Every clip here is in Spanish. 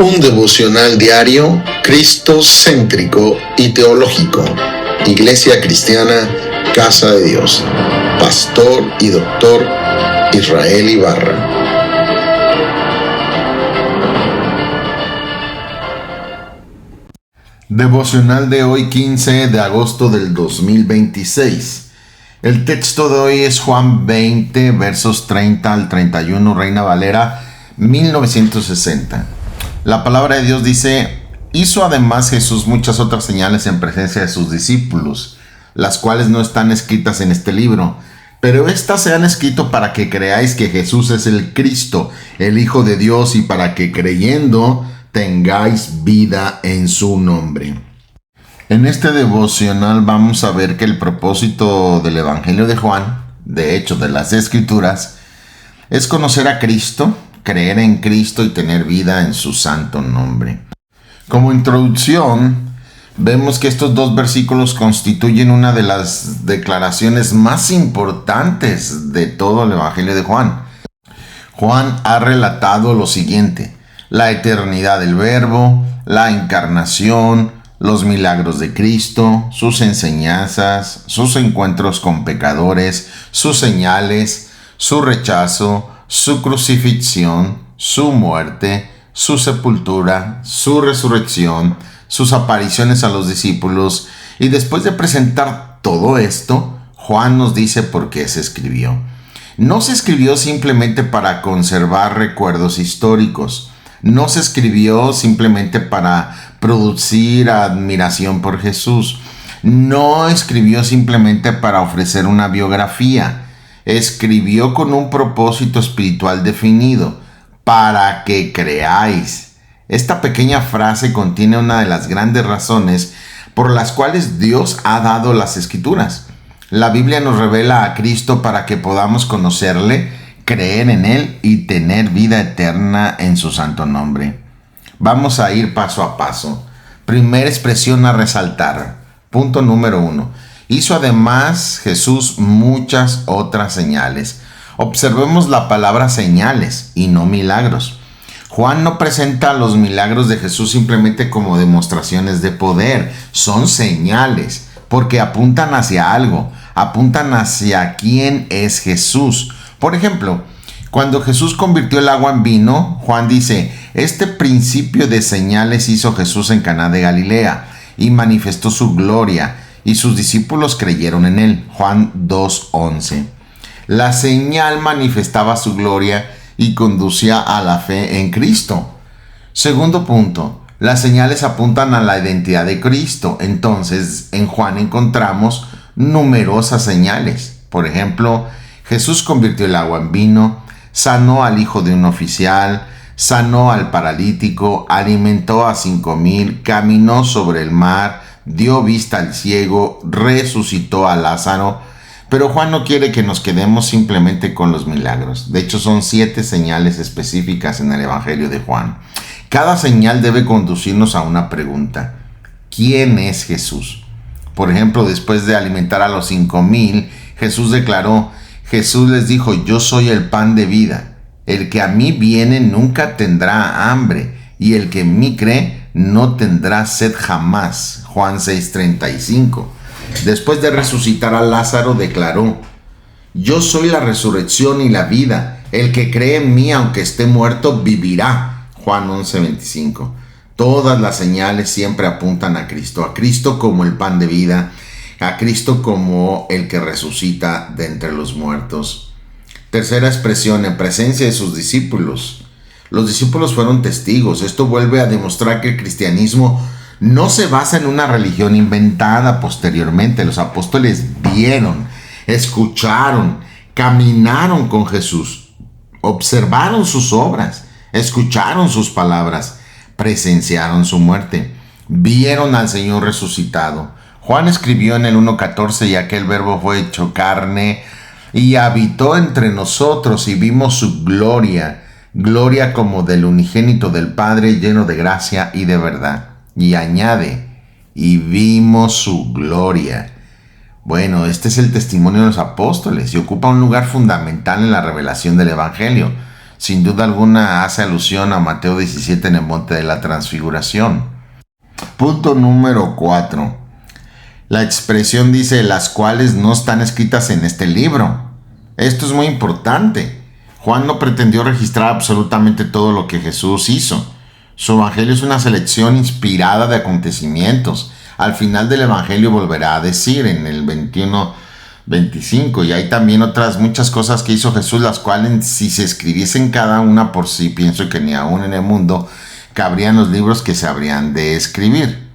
Un devocional diario, cristocéntrico y teológico. Iglesia Cristiana, Casa de Dios. Pastor y Doctor Israel Ibarra. Devocional de hoy, 15 de agosto del 2026. El texto de hoy es Juan 20, versos 30 al 31, Reina Valera 1960. La palabra de Dios dice: hizo además Jesús muchas otras señales en presencia de sus discípulos, las cuales no están escritas en este libro, pero estas se han escrito para que creáis que Jesús es el Cristo, el Hijo de Dios, y para que creyendo tengáis vida en su nombre. En este devocional vamos a ver que el propósito del Evangelio de Juan, de hecho de las Escrituras, es conocer a Cristo, creer en Cristo y tener vida en su santo nombre. Como introducción, vemos que estos dos versículos constituyen una de las declaraciones más importantes de todo el Evangelio de Juan. Juan ha relatado lo siguiente: la eternidad del Verbo, la encarnación, los milagros de Cristo, sus enseñanzas, sus encuentros con pecadores, sus señales, su rechazo, su crucifixión, su muerte, su sepultura, su resurrección, sus apariciones a los discípulos. Y después de presentar todo esto, Juan nos dice por qué se escribió. No se escribió simplemente para conservar recuerdos históricos. No se escribió simplemente para producir admiración por Jesús. No escribió simplemente para ofrecer una biografía. Escribió con un propósito espiritual definido: para que creáis. Esta pequeña frase contiene una de las grandes razones por las cuales Dios ha dado las Escrituras. La Biblia nos revela a Cristo para que podamos conocerle, creer en Él y tener vida eterna en su santo nombre. Vamos a ir paso a paso. Primera expresión a resaltar. Punto número 1. Hizo además Jesús muchas otras señales. Observemos la palabra señales y no milagros. Juan no presenta los milagros de Jesús simplemente como demostraciones de poder. Son señales porque apuntan hacia algo, apuntan hacia quién es Jesús. Por ejemplo, cuando Jesús convirtió el agua en vino, Juan dice: este principio de señales hizo Jesús en Caná de Galilea y manifestó su gloria, y sus discípulos creyeron en él. Juan 2:11. La señal manifestaba su gloria y conducía a la fe en Cristo. Segundo punto, las señales apuntan a la identidad de Cristo. Entonces, en Juan encontramos numerosas señales. Por ejemplo, Jesús convirtió el agua en vino, sanó al hijo de un oficial, sanó al paralítico, alimentó a 5,000, caminó sobre el mar, dio vista al ciego, resucitó a Lázaro. Pero Juan no quiere que nos quedemos simplemente con los milagros. De hecho, son 7 señales específicas en el Evangelio de Juan. Cada señal debe conducirnos a una pregunta: ¿quién es Jesús? Por ejemplo, después de alimentar a los 5,000, Jesús les dijo: yo soy el pan de vida. El que a mí viene nunca tendrá hambre, y el que en mí cree no tendrá sed jamás. Juan 6:35. Después de resucitar a Lázaro, declaró: yo soy la resurrección y la vida. El que cree en mí, aunque esté muerto, vivirá. Juan 11:25. Todas las señales siempre apuntan a Cristo como el pan de vida, a Cristo como el que resucita de entre los muertos. Tercera expresión, en presencia de sus discípulos. Los discípulos fueron testigos. Esto vuelve a demostrar que el cristianismo no se basa en una religión inventada posteriormente. Los apóstoles vieron, escucharon, caminaron con Jesús, observaron sus obras, escucharon sus palabras, presenciaron su muerte, vieron al Señor resucitado. Juan escribió en el 1:14: y aquel verbo fue hecho carne y habitó entre nosotros, y vimos su gloria, gloria como del unigénito del Padre, lleno de gracia y de verdad. Y añade: y vimos su gloria. Bueno, este es el testimonio de los apóstoles y ocupa un lugar fundamental en la revelación del Evangelio. Sin duda alguna hace alusión a Mateo 17 en el Monte de la Transfiguración. Punto número 4. La expresión dice, las cuales no están escritas en este libro. Esto es muy importante. Juan no pretendió registrar absolutamente todo lo que Jesús hizo. Su evangelio es una selección inspirada de acontecimientos. Al final del evangelio volverá a decir en el 21-25, y hay también otras muchas cosas que hizo Jesús, las cuales si se escribiesen cada una por sí, pienso que ni aún en el mundo cabrían los libros que se habrían de escribir.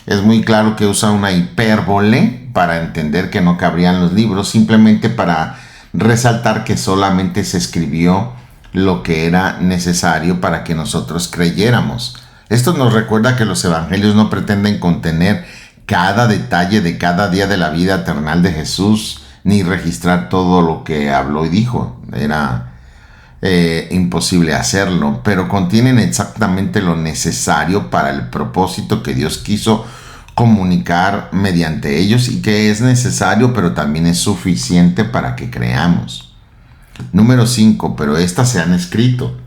Es muy claro que usa una hipérbole para entender que no cabrían los libros, simplemente para resaltar que solamente se escribió lo que era necesario para que nosotros creyéramos. Esto nos recuerda que los evangelios no pretenden contener cada detalle de cada día de la vida eternal de Jesús, ni registrar todo lo que habló y dijo. Era imposible hacerlo, pero contienen exactamente lo necesario para el propósito que Dios quiso comunicar mediante ellos y que es necesario, pero también es suficiente para que creamos. Número 5, pero estas se han escrito.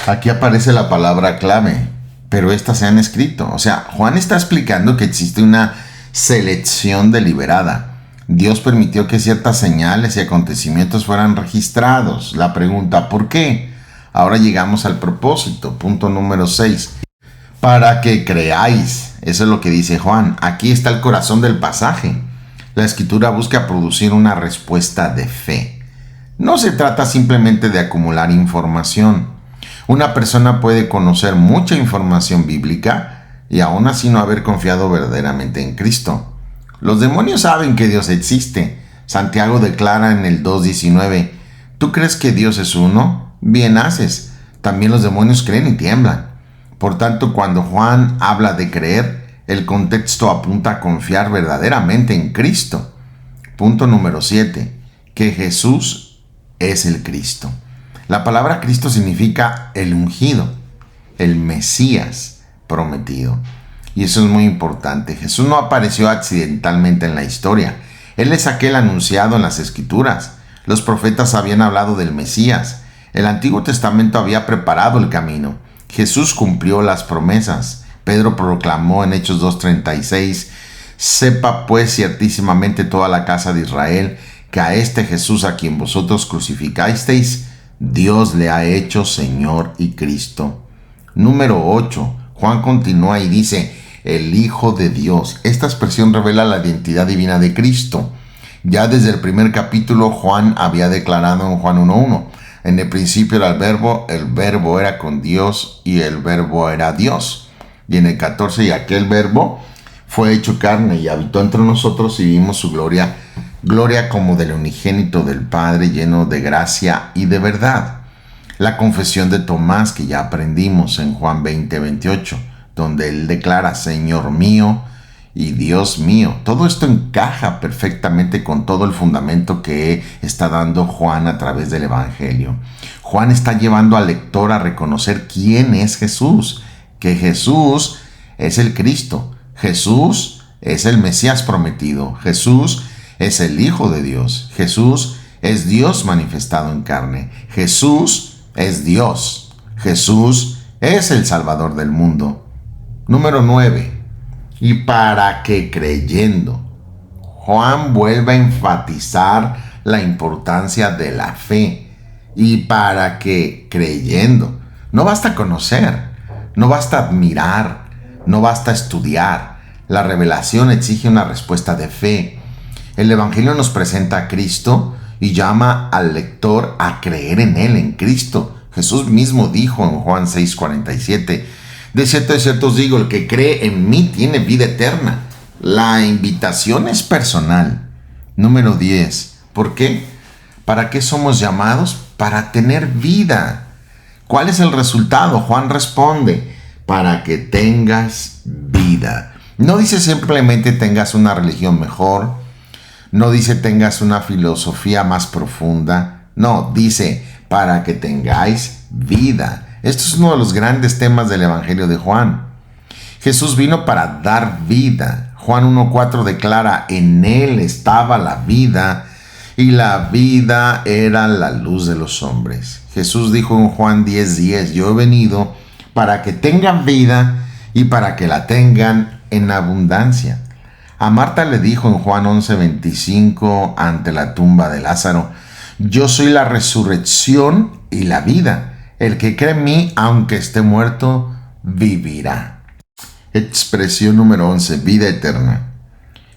Aquí aparece la palabra clave, pero estas se han escrito. O sea, Juan está explicando que existe una selección deliberada. Dios permitió que ciertas señales y acontecimientos fueran registrados. La pregunta, ¿por qué? Ahora llegamos al propósito. Punto número 6. Para que creáis. Eso es lo que dice Juan. Aquí está el corazón del pasaje. La escritura busca producir una respuesta de fe. No se trata simplemente de acumular información. Una persona puede conocer mucha información bíblica y aún así no haber confiado verdaderamente en Cristo. Los demonios saben que Dios existe. Santiago declara en el 2:19, ¿tú crees que Dios es uno? Bien haces. También los demonios creen y tiemblan. Por tanto, cuando Juan habla de creer, el contexto apunta a confiar verdaderamente en Cristo. Punto número 7. Que Jesús es el Cristo. La palabra Cristo significa el ungido, el Mesías prometido. Y eso es muy importante. Jesús no apareció accidentalmente en la historia. Él es aquel anunciado en las Escrituras. Los profetas habían hablado del Mesías. El Antiguo Testamento había preparado el camino. Jesús cumplió las promesas. Pedro proclamó en Hechos 2:36, sepa pues ciertísimamente toda la casa de Israel que a este Jesús a quien vosotros crucificasteis, Dios le ha hecho Señor y Cristo. Número 8. Juan continúa y dice, el Hijo de Dios. Esta expresión revela la identidad divina de Cristo. Ya desde el primer capítulo Juan había declarado en Juan 1:1, en el principio era el verbo era con Dios y el verbo era Dios. Y en el 14, y aquel verbo fue hecho carne y habitó entre nosotros y vimos su gloria como del unigénito del Padre, lleno de gracia y de verdad. La confesión de Tomás que ya aprendimos en Juan 20:28, donde él declara, Señor mío y Dios mío. Todo esto encaja perfectamente con todo el fundamento que está dando Juan a través del Evangelio. Juan está llevando al lector a reconocer quién es Jesús, que Jesús es el Cristo, Jesús es el Mesías prometido, Jesús es el Hijo de Dios, Jesús es Dios manifestado en carne, Jesús es Dios, Jesús es el Salvador del mundo. Número 9. Y para que creyendo. Juan vuelve a enfatizar la importancia de la fe. Y para que creyendo. No basta conocer, no basta admirar, no basta estudiar. La revelación exige una respuesta de fe. El Evangelio nos presenta a Cristo y llama al lector a creer en Él, en Cristo. Jesús mismo dijo en Juan 6:47, de cierto os digo, el que cree en mí tiene vida eterna. La invitación es personal. Número 10. ¿Por qué? ¿Para qué somos llamados? Para tener vida. ¿Cuál es el resultado? Juan responde, para que tengas vida. No dice simplemente tengas una religión mejor. No dice tengas una filosofía más profunda. No, dice para que tengáis vida. Esto es uno de los grandes temas del Evangelio de Juan. Jesús vino para dar vida. Juan 1:4 declara, en Él estaba la vida y la vida era la luz de los hombres. Jesús dijo en Juan 10:10, yo he venido para que tengan vida y para que la tengan en abundancia. A Marta le dijo en Juan 11:25 ante la tumba de Lázaro, yo soy la resurrección y la vida. El que cree en mí, aunque esté muerto, vivirá. Expresión número 11, vida eterna.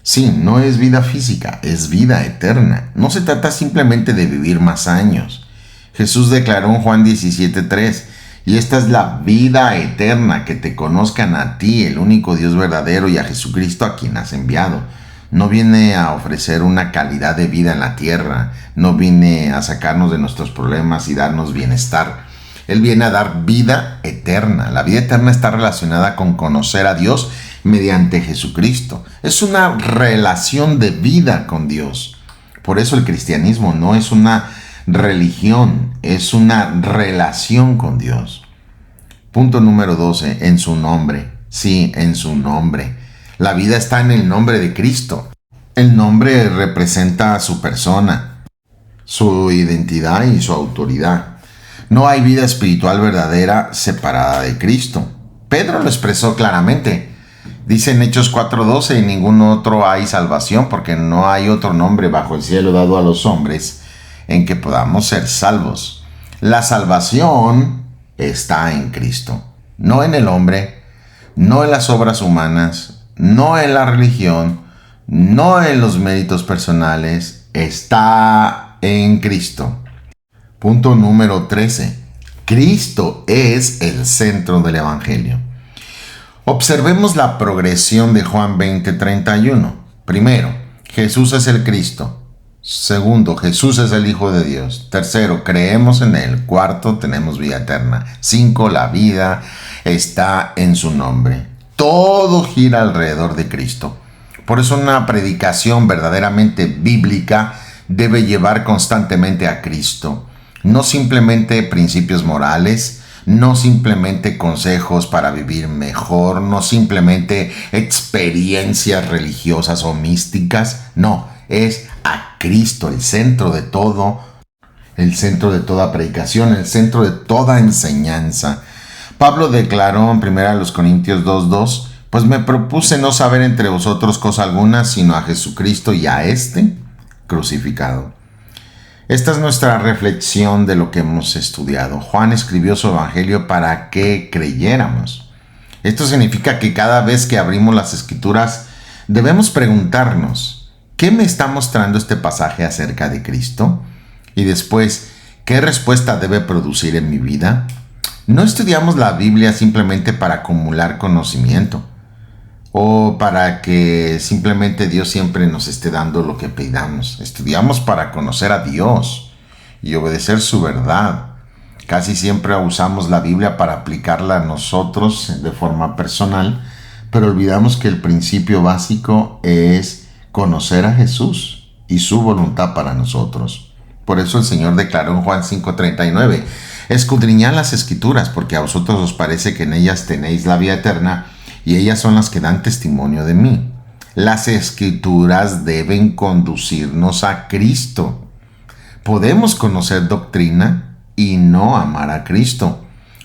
Sí, no es vida física, es vida eterna. No se trata simplemente de vivir más años. Jesús declaró en Juan 17:3, y esta es la vida eterna, que te conozcan a ti, el único Dios verdadero, y a Jesucristo a quien has enviado. No viene a ofrecer una calidad de vida en la tierra, no viene a sacarnos de nuestros problemas y darnos bienestar. Él viene a dar vida eterna. La vida eterna está relacionada con conocer a Dios mediante Jesucristo. Es una relación de vida con Dios. Por eso el cristianismo no es una religión, es una relación con Dios. Punto número 12, en su nombre. Sí, en su nombre. La vida está en el nombre de Cristo. El nombre representa a su persona, su identidad y su autoridad. No hay vida espiritual verdadera separada de Cristo. Pedro lo expresó claramente. Dice en Hechos 4:12, en ningún otro hay salvación, porque no hay otro nombre bajo el cielo dado a los hombres en que podamos ser salvos. La salvación está en Cristo, no en el hombre, no en las obras humanas, no en la religión, no en los méritos personales, está en Cristo. Punto número 13. Cristo es el centro del Evangelio. Observemos la progresión de Juan 20:31. Primero, Jesús es el Cristo. Segundo, Jesús es el Hijo de Dios. Tercero, creemos en Él. Cuarto, tenemos vida eterna. 5, la vida está en su nombre. Todo gira alrededor de Cristo. Por eso una predicación verdaderamente bíblica debe llevar constantemente a Cristo. No simplemente principios morales, no simplemente consejos para vivir mejor, no simplemente experiencias religiosas o místicas. No, es a Cristo el centro de todo, el centro de toda predicación, el centro de toda enseñanza. Pablo declaró en 1 Corintios 2:2, pues me propuse no saber entre vosotros cosa alguna, sino a Jesucristo y a este crucificado. Esta es nuestra reflexión de lo que hemos estudiado. Juan escribió su evangelio para que creyéramos. Esto significa que cada vez que abrimos las escrituras debemos preguntarnos, ¿qué me está mostrando este pasaje acerca de Cristo? Y después, ¿qué respuesta debe producir en mi vida? No estudiamos la Biblia simplemente para acumular conocimiento o para que simplemente Dios siempre nos esté dando lo que pidamos. Estudiamos para conocer a Dios y obedecer su verdad. Casi siempre usamos la Biblia para aplicarla a nosotros de forma personal, pero olvidamos que el principio básico es conocer a Jesús y su voluntad para nosotros. Por eso el Señor declaró en Juan 5:39, escudriñad las escrituras, porque a vosotros os parece que en ellas tenéis la vida eterna, y ellas son las que dan testimonio de mí. Las escrituras deben conducirnos a Cristo. Podemos conocer doctrina y no amar a Cristo.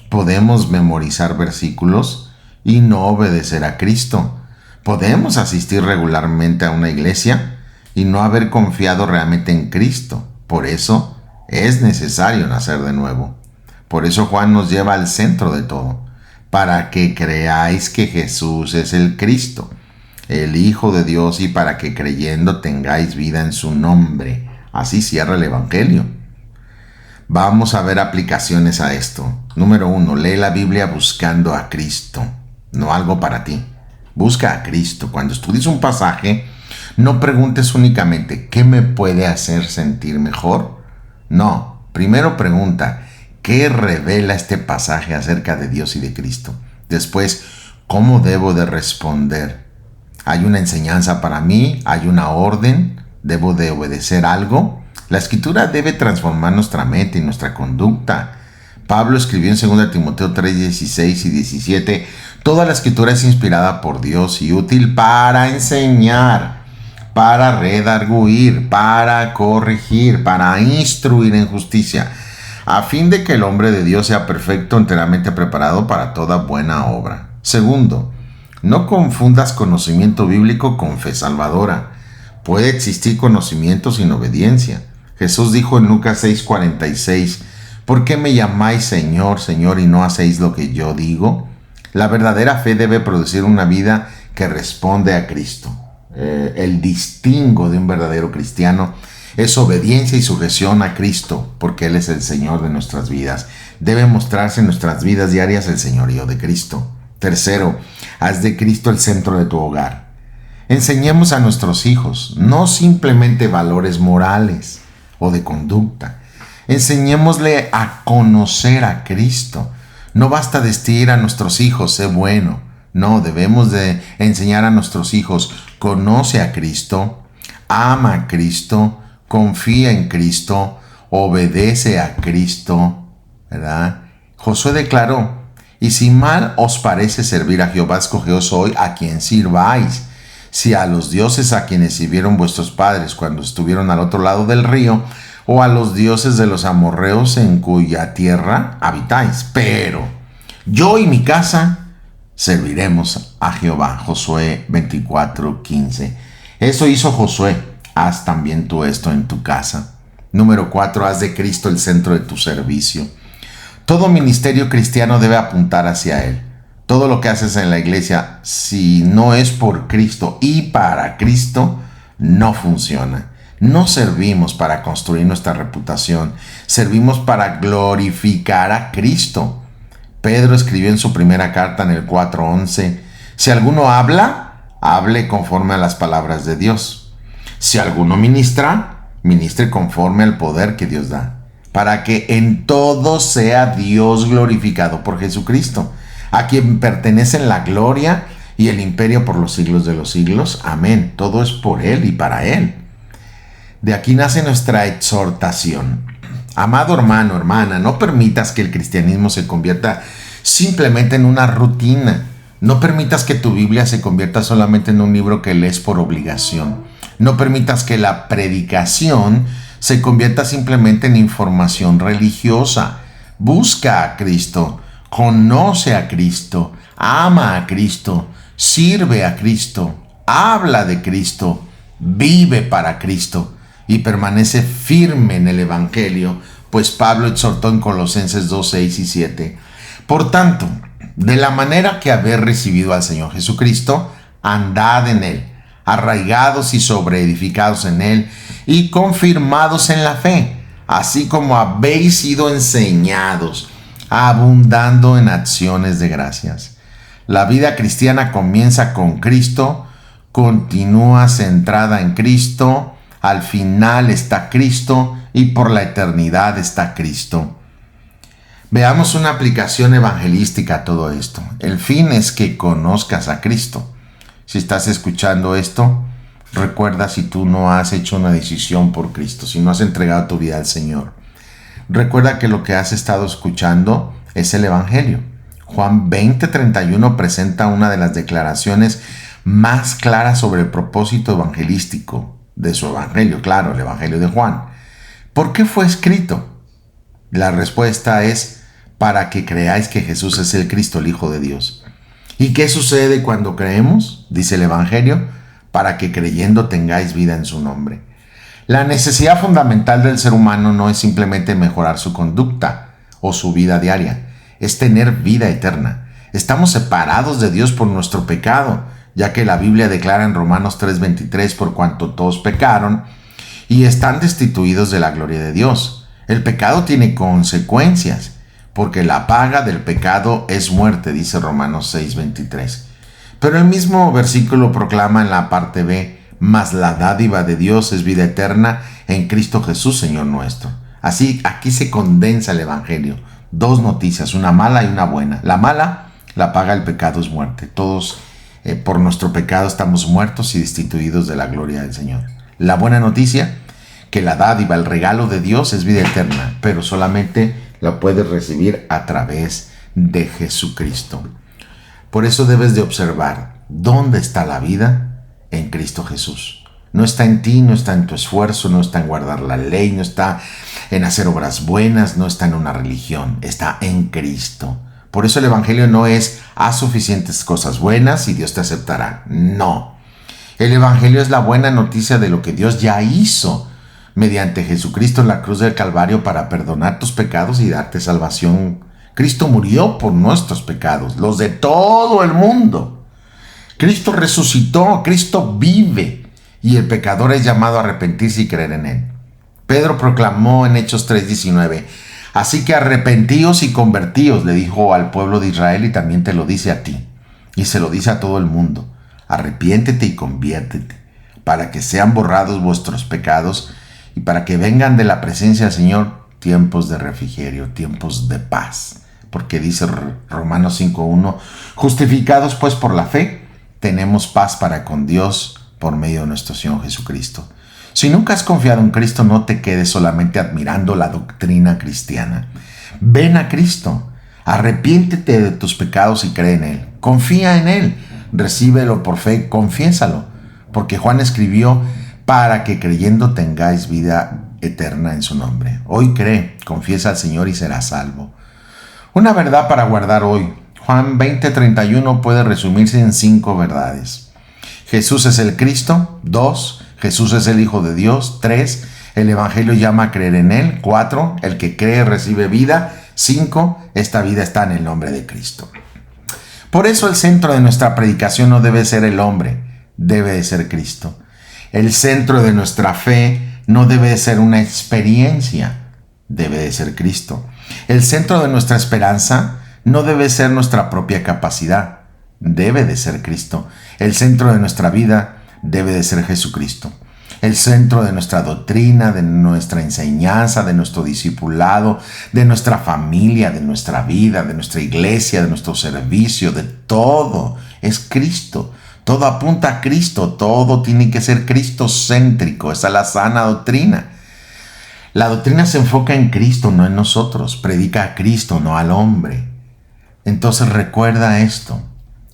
Podemos memorizar versículos y no obedecer a Cristo. Podemos asistir regularmente a una iglesia y no haber confiado realmente en Cristo. Por eso es necesario nacer de nuevo. Por eso Juan nos lleva al centro de todo, para que creáis que Jesús es el Cristo, el Hijo de Dios, y para que creyendo tengáis vida en su nombre. Así cierra el Evangelio. Vamos a ver aplicaciones a esto. Número 1, lee la Biblia buscando a Cristo, no algo para ti. Busca a Cristo. Cuando estudies un pasaje, no preguntes únicamente, ¿qué me puede hacer sentir mejor? No, primero pregunta, ¿qué revela este pasaje acerca de Dios y de Cristo? Después, ¿cómo debo de responder? ¿Hay una enseñanza para mí? ¿Hay una orden? ¿Debo de obedecer algo? La Escritura debe transformar nuestra mente y nuestra conducta. Pablo escribió en 2 Timoteo 3:16 y 17, toda la Escritura es inspirada por Dios y útil para enseñar, para redarguir, para corregir, para instruir en justicia, a fin de que el hombre de Dios sea perfecto, enteramente preparado para toda buena obra. Segundo, no confundas conocimiento bíblico con fe salvadora. Puede existir conocimiento sin obediencia. Jesús dijo en Lucas 6:46, ¿por qué me llamáis Señor, Señor, y no hacéis lo que yo digo? La verdadera fe debe producir una vida que responde a Cristo. El distingo de un verdadero cristiano es obediencia y sujeción a Cristo, porque Él es el Señor de nuestras vidas. Debe mostrarse en nuestras vidas diarias el señorío de Cristo. Tercero, haz de Cristo el centro de tu hogar. Enseñemos a nuestros hijos no simplemente valores morales o de conducta. Enseñémosle a conocer a Cristo. No basta decir a nuestros hijos, sé bueno. No, debemos de enseñar a nuestros hijos, conoce a Cristo, ama a Cristo, confía en Cristo, obedece a Cristo, ¿verdad? Josué declaró, y si mal os parece servir a Jehová, escogeos hoy a quien sirváis. Si a los dioses a quienes sirvieron vuestros padres cuando estuvieron al otro lado del río, o a los dioses de los amorreos en cuya tierra habitáis. Pero yo y mi casa serviremos a Jehová. Josué 24:15. Eso hizo Josué. Haz también tú esto en tu casa. Número 4. Haz de Cristo el centro de tu servicio. Todo ministerio cristiano debe apuntar hacia Él. Todo lo que haces en la iglesia, si no es por Cristo y para Cristo, no funciona. No servimos para construir nuestra reputación, servimos para glorificar a Cristo. Pedro escribió en su primera carta en el 4:11, si alguno habla, hable conforme a las palabras de Dios. Si alguno ministra, ministre conforme al poder que Dios da, para que en todo sea Dios glorificado por Jesucristo, a quien pertenecen la gloria y el imperio por los siglos de los siglos. Amén. Todo es por Él y para Él. De aquí nace nuestra exhortación. Amado hermano, hermana, no permitas que el cristianismo se convierta simplemente en una rutina. No permitas que tu Biblia se convierta solamente en un libro que lees por obligación. No permitas que la predicación se convierta simplemente en información religiosa. Busca a Cristo, conoce a Cristo, ama a Cristo, sirve a Cristo, habla de Cristo, vive para Cristo y permanece firme en el Evangelio, pues Pablo exhortó en Colosenses 2:6 y 7. Por tanto, de la manera que habéis recibido al Señor Jesucristo, andad en Él, arraigados y sobreedificados en Él y confirmados en la fe, así como habéis sido enseñados, abundando en acciones de gracias. La vida cristiana comienza con Cristo, continúa centrada en Cristo, al final está Cristo y por la eternidad está Cristo. Veamos una aplicación evangelística a todo esto. El fin es que conozcas a Cristo. Si estás escuchando esto, recuerda si tú no has hecho una decisión por Cristo, si no has entregado tu vida al Señor. Recuerda que lo que has estado escuchando es el Evangelio. Juan 20:31 presenta una de las declaraciones más claras sobre el propósito evangelístico de su Evangelio, claro, el Evangelio de Juan. ¿Por qué fue escrito? La respuesta es para que creáis que Jesús es el Cristo, el Hijo de Dios. ¿Y qué sucede cuando creemos? Dice el Evangelio, para que creyendo tengáis vida en su nombre. La necesidad fundamental del ser humano no es simplemente mejorar su conducta o su vida diaria, es tener vida eterna. Estamos separados de Dios por nuestro pecado, ya que la Biblia declara en Romanos 3:23, por cuanto todos pecaron y están destituidos de la gloria de Dios. El pecado tiene consecuencias, porque la paga del pecado es muerte, dice Romanos 6:23. Pero el mismo versículo proclama en la parte B, mas la dádiva de Dios es vida eterna en Cristo Jesús, Señor nuestro. Así, aquí se condensa el Evangelio. Dos noticias, una mala y una buena. La mala, la paga del pecado es muerte. Todos por nuestro pecado estamos muertos y destituidos de la gloria del Señor. La buena noticia, que la dádiva, el regalo de Dios es vida eterna, pero solamente la puedes recibir a través de Jesucristo. Por eso debes de observar dónde está la vida en Cristo Jesús. No está en ti, no está en tu esfuerzo, no está en guardar la ley, no está en hacer obras buenas, no está en una religión, está en Cristo. Por eso el Evangelio no es haz suficientes cosas buenas y Dios te aceptará. No. El Evangelio es la buena noticia de lo que Dios ya hizo mediante Jesucristo en la cruz del Calvario para perdonar tus pecados y darte salvación. Cristo murió por nuestros pecados, los de todo el mundo. Cristo resucitó, Cristo vive y el pecador es llamado a arrepentirse y creer en Él. Pedro proclamó en Hechos 3:19, así que arrepentíos y convertíos, le dijo al pueblo de Israel y también te lo dice a ti y se lo dice a todo el mundo. Arrepiéntete y conviértete para que sean borrados vuestros pecados y para que vengan de la presencia del Señor tiempos de refrigerio, tiempos de paz. Porque dice Romanos 5:1, justificados pues por la fe, tenemos paz para con Dios por medio de nuestro Señor Jesucristo. Si nunca has confiado en Cristo, no te quedes solamente admirando la doctrina cristiana. Ven a Cristo, arrepiéntete de tus pecados y cree en Él. Confía en Él, recíbelo por fe, confiésalo. Porque Juan escribió, para que creyendo tengáis vida eterna en su nombre. Hoy cree, confiesa al Señor y serás salvo. Una verdad para guardar hoy. Juan 20:31 puede resumirse en 5 verdades. Jesús es el Cristo. 2. Jesús es el Hijo de Dios. 3. El Evangelio llama a creer en Él. 4. El que cree recibe vida. 5. Esta vida está en el nombre de Cristo. Por eso el centro de nuestra predicación no debe ser el hombre, debe de ser Cristo. El centro de nuestra fe no debe de ser una experiencia, debe de ser Cristo. El centro de nuestra esperanza no debe ser nuestra propia capacidad, debe de ser Cristo. El centro de nuestra vida debe de ser Jesucristo. El centro de nuestra doctrina, de nuestra enseñanza, de nuestro discipulado, de nuestra familia, de nuestra vida, de nuestra iglesia, de nuestro servicio, de todo, es Cristo. Todo apunta a Cristo, todo tiene que ser cristocéntrico. Esa es la sana doctrina. La doctrina se enfoca en Cristo, no en nosotros. Predica a Cristo, no al hombre. Entonces recuerda esto.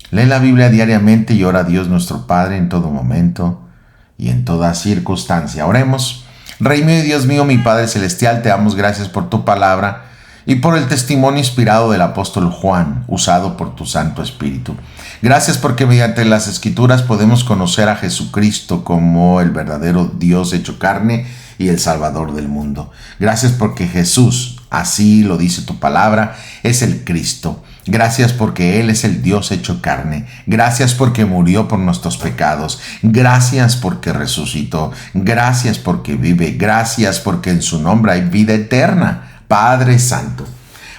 Lee la Biblia diariamente y ora a Dios nuestro Padre en todo momento y en toda circunstancia. Oremos. Rey mío y Dios mío, mi Padre Celestial, te damos gracias por tu palabra y por el testimonio inspirado del apóstol Juan, usado por tu Santo Espíritu. Gracias porque mediante las Escrituras podemos conocer a Jesucristo como el verdadero Dios hecho carne y el Salvador del mundo. Gracias porque Jesús, así lo dice tu palabra, es el Cristo. Gracias porque Él es el Dios hecho carne. Gracias porque murió por nuestros pecados. Gracias porque resucitó. Gracias porque vive. Gracias porque en su nombre hay vida eterna. Padre Santo,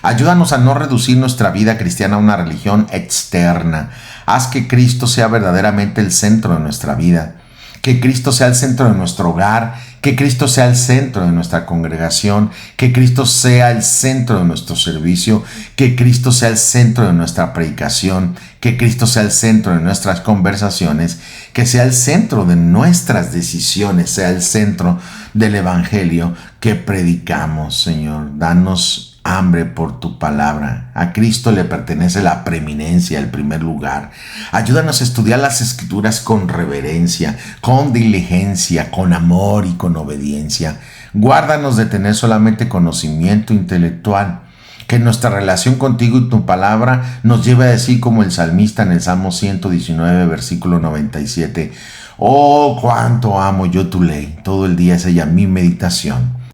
ayúdanos a no reducir nuestra vida cristiana a una religión externa. Haz que Cristo sea verdaderamente el centro de nuestra vida. Que Cristo sea el centro de nuestro hogar, que Cristo sea el centro de nuestra congregación, que Cristo sea el centro de nuestro servicio, que Cristo sea el centro de nuestra predicación, que Cristo sea el centro de nuestras conversaciones, que sea el centro de nuestras decisiones, sea el centro del Evangelio que predicamos, Señor. Danos hambre por tu palabra. A Cristo le pertenece la preeminencia, el primer lugar. Ayúdanos a estudiar las Escrituras con reverencia, con diligencia, con amor y con obediencia. Guárdanos de tener solamente conocimiento intelectual. Que nuestra relación contigo y tu palabra nos lleve a decir como el salmista en el Salmo 119, versículo 97. Oh, cuánto amo yo tu ley. Todo el día es ella mi meditación.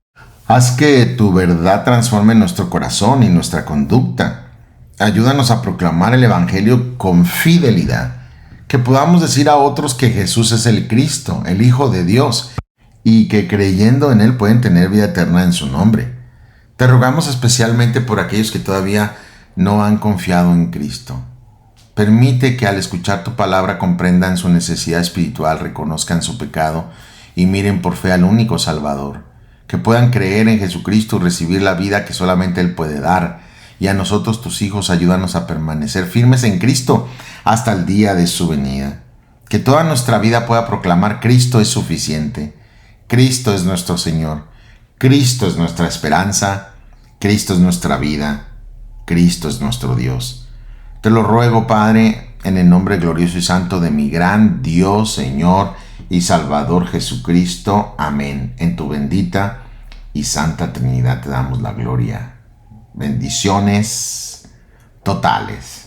Haz que tu verdad transforme nuestro corazón y nuestra conducta. Ayúdanos a proclamar el Evangelio con fidelidad. Que podamos decir a otros que Jesús es el Cristo, el Hijo de Dios, y que creyendo en Él pueden tener vida eterna en su nombre. Te rogamos especialmente por aquellos que todavía no han confiado en Cristo. Permite que al escuchar tu palabra comprendan su necesidad espiritual, reconozcan su pecado y miren por fe al único Salvador. Que puedan creer en Jesucristo y recibir la vida que solamente Él puede dar. Y a nosotros, tus hijos, ayúdanos a permanecer firmes en Cristo hasta el día de su venida. Que toda nuestra vida pueda proclamar: Cristo es suficiente. Cristo es nuestro Señor. Cristo es nuestra esperanza. Cristo es nuestra vida. Cristo es nuestro Dios. Te lo ruego, Padre, en el nombre glorioso y santo de mi gran Dios, Señor y Salvador Jesucristo. Amén. En tu bendita y santa Trinidad te damos la gloria. Bendiciones totales.